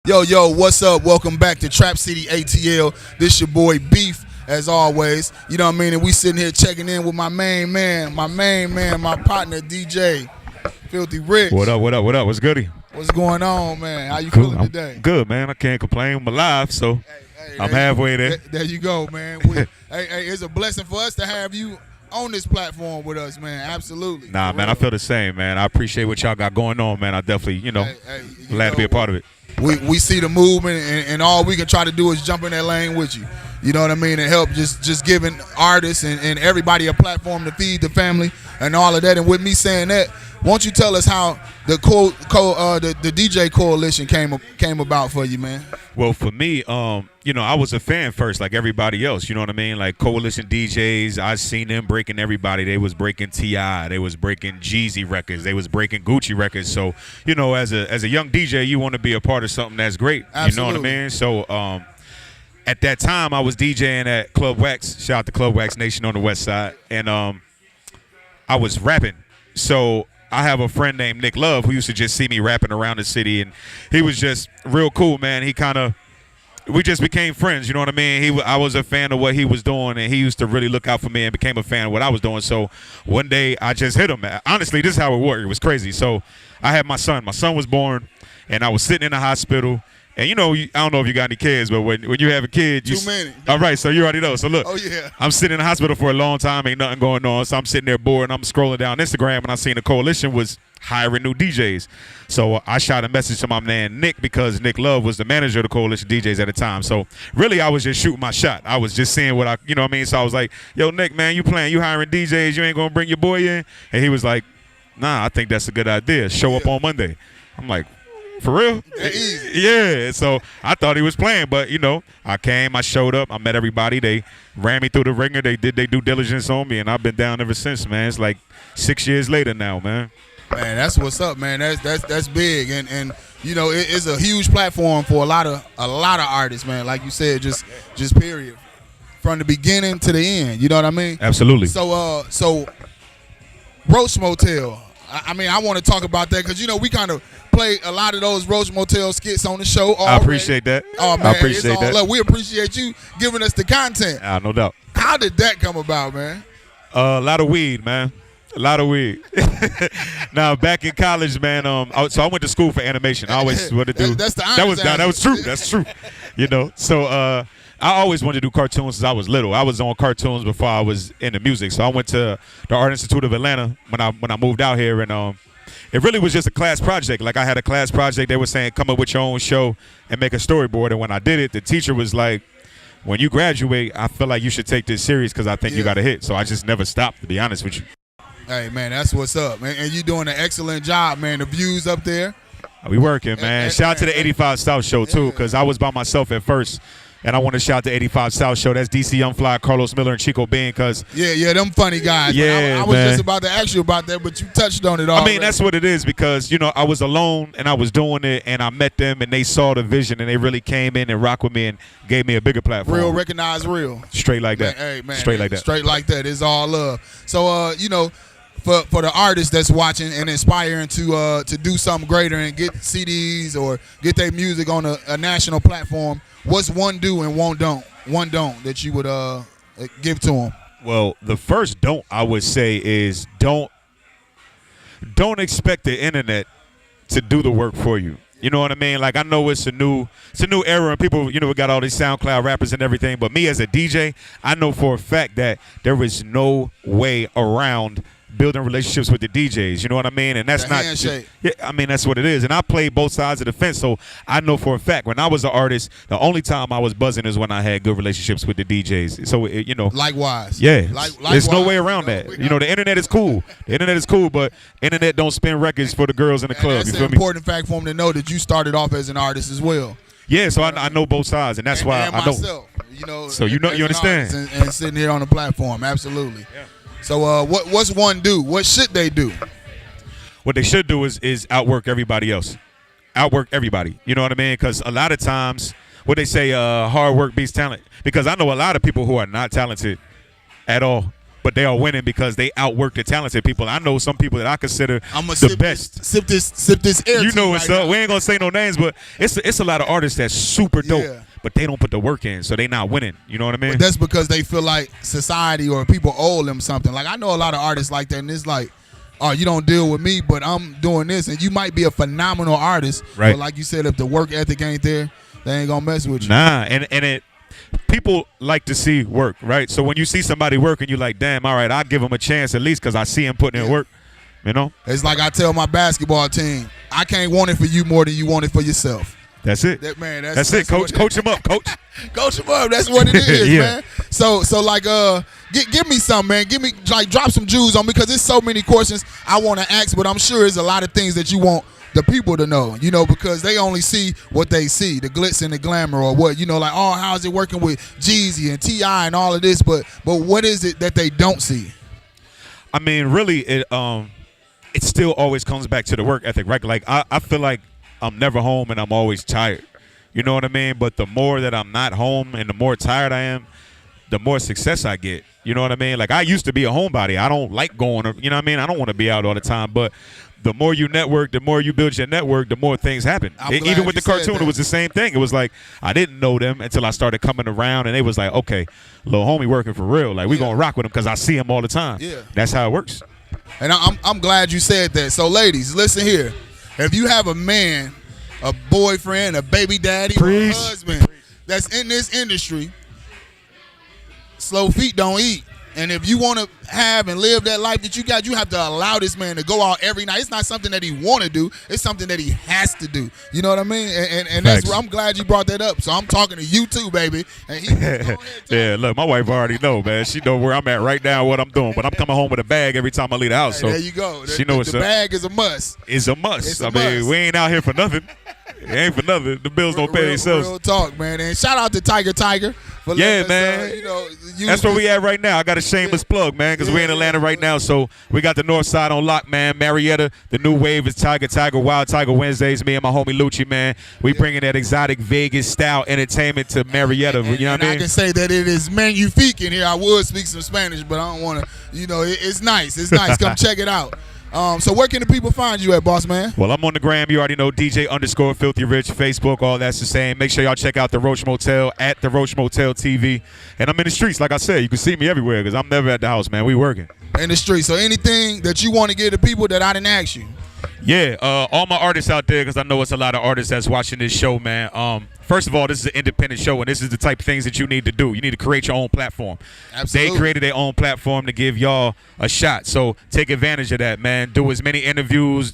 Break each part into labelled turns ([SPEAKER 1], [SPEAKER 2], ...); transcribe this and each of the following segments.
[SPEAKER 1] Yo, what's up? Welcome back to TRAP City ATL. This your boy Beef, as always. You know what I mean? And we sitting here checking in with my main man, my partner DJ, Filthy Rich.
[SPEAKER 2] What up? What's goody?
[SPEAKER 1] What's going on, man? How you feeling today?
[SPEAKER 2] Good, man. I can't complain. I'm alive, so I'm halfway there.
[SPEAKER 1] There you go, man. Hey, it's a blessing for us to have you on this platform with us, man. Absolutely.
[SPEAKER 2] Nah, man, I feel the same, man. I appreciate what y'all got going on, man. I definitely, glad to be a part of it.
[SPEAKER 1] We see the movement, and all we can try to do is jump in that lane with you. You know what I mean? And help just giving artists and everybody a platform to feed the family and all of that. And with me saying that, won't you tell us how the the DJ coalition came about for you, man?
[SPEAKER 2] Well, for me, I was a fan first, like everybody else. You know what I mean? Like coalition DJs, I seen them breaking everybody. They was breaking T.I., they was breaking Jeezy records, they was breaking Gucci records. So, as a young DJ, you want to be a part of something that's great.
[SPEAKER 1] Absolutely.
[SPEAKER 2] You know what I mean? So, at that time, I was DJing at Club Wax. Shout out to Club Wax Nation on the West Side, and I was rapping. So I have a friend named Nick Love who used to just see me rapping around the city, and he was just real cool, man. We just became friends, you know what I mean? I was a fan of what he was doing, and he used to really look out for me and became a fan of what I was doing. So one day I just hit him. Honestly, this is how it worked. It was crazy. So I had my son. My son was born, and I was sitting in the hospital. And I don't know if you got any kids, but when you have a kid,
[SPEAKER 1] too many.
[SPEAKER 2] All right, so you already know. So look,
[SPEAKER 1] oh yeah,
[SPEAKER 2] I'm sitting in the hospital for a long time, ain't nothing going on. So I'm sitting there bored, and I'm scrolling down Instagram, and I seen the coalition was hiring new DJs. So I shot a message to my man Nick, because Nick Love was the manager of the coalition DJs at the time. So really, I was just shooting my shot. I was just seeing what what I mean. So I was like, "Yo, Nick, man, you hiring DJs? You ain't gonna bring your boy in?" And he was like, "Nah, I think that's a good idea. Show up on Monday." I'm like, for real? Yeah. So I thought he was playing, but I came, I showed up, I met everybody. They ran me through the ringer. They did their due diligence on me, and I've been down ever since, man. It's like 6 years later now, man.
[SPEAKER 1] Man, that's what's up, man. That's big, and it's a huge platform for a lot of artists, man. Like you said, just period, from the beginning to the end. You know what I mean?
[SPEAKER 2] Absolutely.
[SPEAKER 1] So Roach Motel. I want to talk about that because we kind of play a lot of those Roach Motel skits on the show already.
[SPEAKER 2] I appreciate that.
[SPEAKER 1] Oh man,
[SPEAKER 2] I appreciate that.
[SPEAKER 1] Love. We appreciate you giving us the content.
[SPEAKER 2] No doubt.
[SPEAKER 1] How did that come about, man?
[SPEAKER 2] A lot of weed, man. A lot of weed. Now, back in college, man. So I went to school for animation. I always wanted to do.
[SPEAKER 1] That's the honest
[SPEAKER 2] that was true. That's true. So I always wanted to do cartoons since I was little. I was on cartoons before I was into music. So I went to the Art Institute of Atlanta when I moved out here, and it really was just a class project. Like I had a class project. They were saying, come up with your own show and make a storyboard. And when I did it, the teacher was like, when you graduate, I feel like you should take this serious because I think you got a hit. So I just never stopped, to be honest with you.
[SPEAKER 1] Hey, man, that's what's up, man. And you doing an excellent job, man. The views up there.
[SPEAKER 2] We working, man. Shout out to the 85 South show, too, because I was by myself at first. And I want to shout out to 85 South Show. That's DC Young Fly, Carlos Miller, and Chico Bean. Cause
[SPEAKER 1] them funny guys.
[SPEAKER 2] Yeah,
[SPEAKER 1] I was just about to ask you about that, but you touched on it all.
[SPEAKER 2] I mean, that's what it is because, I was alone and I was doing it and I met them and they saw the vision and they really came in and rocked with me and gave me a bigger platform.
[SPEAKER 1] Real, recognize real.
[SPEAKER 2] Straight like that.
[SPEAKER 1] Hey, man.
[SPEAKER 2] Straight like that.
[SPEAKER 1] Straight like that. It's all love. So, for the artists that's watching and inspiring to do something greater and get CDs or get their music on a national platform, what's one do and one don't that you would give to them?
[SPEAKER 2] Well, the first don't I would say is don't expect the internet to do the work for you. You know what I mean? Like I know it's a new era and people, we got all these SoundCloud rappers and everything, but me as a DJ, I know for a fact that there is no way around building relationships with the DJs, you know what I mean? And that's not
[SPEAKER 1] handshake.
[SPEAKER 2] That's what it is. And I played both sides of the fence, so I know for a fact when I was an artist, the only time I was buzzing is when I had good relationships with the DJs. So
[SPEAKER 1] likewise.
[SPEAKER 2] Yeah.
[SPEAKER 1] Likewise,
[SPEAKER 2] there's no way around that. The internet is cool. The internet is cool, but internet don't spin records for the girls in the club.
[SPEAKER 1] That's
[SPEAKER 2] you feel
[SPEAKER 1] an important fact for them to know that you started off as an artist as well.
[SPEAKER 2] Yeah, so I know both sides, and that's why I
[SPEAKER 1] myself,
[SPEAKER 2] know. So you understand.
[SPEAKER 1] And sitting here on the platform, absolutely. Yeah. So what's one do? What should they do?
[SPEAKER 2] What they should do is outwork everybody else. Outwork everybody. You know what I mean? Because a lot of times, what they say, hard work beats talent. Because I know a lot of people who are not talented at all. but they are winning because they outwork the talented people. I know some people that I consider the best.
[SPEAKER 1] Sip this air.
[SPEAKER 2] You know what's
[SPEAKER 1] right
[SPEAKER 2] up. We ain't gonna say no names, but it's a lot of artists that's super dope, but they don't put the work in, so they not winning. You know what I mean?
[SPEAKER 1] But that's because they feel like society or people owe them something. Like I know a lot of artists like that, and it's like, oh, you don't deal with me, but I'm doing this, and you might be a phenomenal artist,
[SPEAKER 2] right?
[SPEAKER 1] But like you said, if the work ethic ain't there, they ain't gonna mess with you.
[SPEAKER 2] Nah, and it. People like to see work, right? So when you see somebody working, you're like, damn, all right, I'll give them a chance at least because I see him putting in work, you know?
[SPEAKER 1] It's like I tell my basketball team, I can't want it for you more than you want it for yourself.
[SPEAKER 2] That's it. That's it. Coach him up, coach.
[SPEAKER 1] Coach him up. That's what it is, man. So like, give me some, man. Give me, like, drop some jewels on me because there's so many questions I want to ask, but I'm sure there's a lot of things that you want the people to know, you know, because they only see what they see, the glitz and the glamour, or what, you know, like, oh, how's it working with Jeezy and T.I. and all of this, but what is it that they don't see?
[SPEAKER 2] I mean, really, it still always comes back to the work ethic, right? Like, I feel like I'm never home and I'm always tired. You know what I mean? But the more that I'm not home and the more tired I am, the more success I get. You know what I mean? Like, I used to be a homebody. I don't like going, you know what I mean? I don't want to be out all the time, but the more you network, the more you build your network, the more things happen. Even with the cartoon, it was the same thing. It was like, I didn't know them until I started coming around, and they was like, okay, little homie working for real. Like, we going to rock with him because I see him all the time. Yeah. That's how it works.
[SPEAKER 1] And I'm glad you said that. So, ladies, listen here. If you have a man, a boyfriend, a baby daddy, or a husband that's in this industry, slow feet don't eat. And if you want to have and live that life that you got, you have to allow this man to go out every night. It's not something that he want to do. It's something that he has to do. You know what I mean? And that's where I'm glad you brought that up. So I'm talking to you too, baby. And
[SPEAKER 2] yeah, look, my wife already know, man. She know where I'm at right now, what I'm doing. But I'm coming home with a bag every time I leave the house. So
[SPEAKER 1] there you go.
[SPEAKER 2] She knows
[SPEAKER 1] the bag is a must.
[SPEAKER 2] It's a must. I mean, we ain't out here for nothing. It ain't for nothing. The bills don't pay themselves.
[SPEAKER 1] Real talk, man. And shout out to Tiger. For
[SPEAKER 2] yeah, man. That's where we at right now. I got a shameless plug, man, because we're in Atlanta right now. So we got the north side on lock, man. Marietta, the new wave is Tiger, Wild Tiger Wednesdays. Me and my homie Lucci, man. We bringing that exotic Vegas style entertainment to Marietta. You know what I mean?
[SPEAKER 1] I can say that it is magnifique in here. I would speak some Spanish, but I don't want to. You know, it's nice. It's nice. Come check it out. So where can the people find you at, boss man?
[SPEAKER 2] Well, I'm on the gram. You already know, DJ_Filthy Rich, Facebook, all that's the same. Make sure y'all check out the Roach Motel at the Roach Motel TV. And I'm in the streets, like I said. You can see me everywhere because I'm never at the house, man. We working.
[SPEAKER 1] In the streets. So anything that you want to give to people that I didn't ask you?
[SPEAKER 2] Yeah, all my artists out there, because I know it's a lot of artists that's watching this show, man. First of all, this is an independent show, and this is the type of things that you need to do. You need to create your own platform.
[SPEAKER 1] Absolutely.
[SPEAKER 2] They created their own platform to give y'all a shot. So take advantage of that, man. Do as many interviews,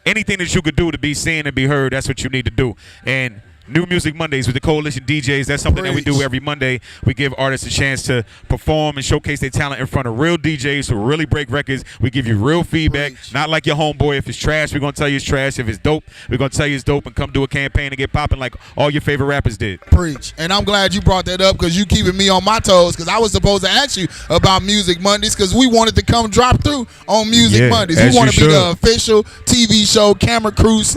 [SPEAKER 2] anything that you could do to be seen and be heard. That's what you need to do. And New Music Mondays with the Coalition DJs. That's something that we do every Monday. We give artists a chance to perform and showcase their talent in front of real DJs who really break records. We give you real feedback, not like your homeboy. If it's trash, we're going to tell you it's trash. If it's dope, we're going to tell you it's dope and come do a campaign and get popping like all your favorite rappers did.
[SPEAKER 1] Preach. And I'm glad you brought that up because you keeping me on my toes because I was supposed to ask you about Music Mondays because we wanted to come drop through on Music Mondays. We want to be the official TV show, camera crew /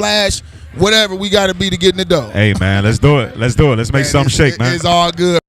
[SPEAKER 1] whatever we got to be to get in the dough.
[SPEAKER 2] Hey, man, let's do it. Let's make something shake, man.
[SPEAKER 1] It's all good.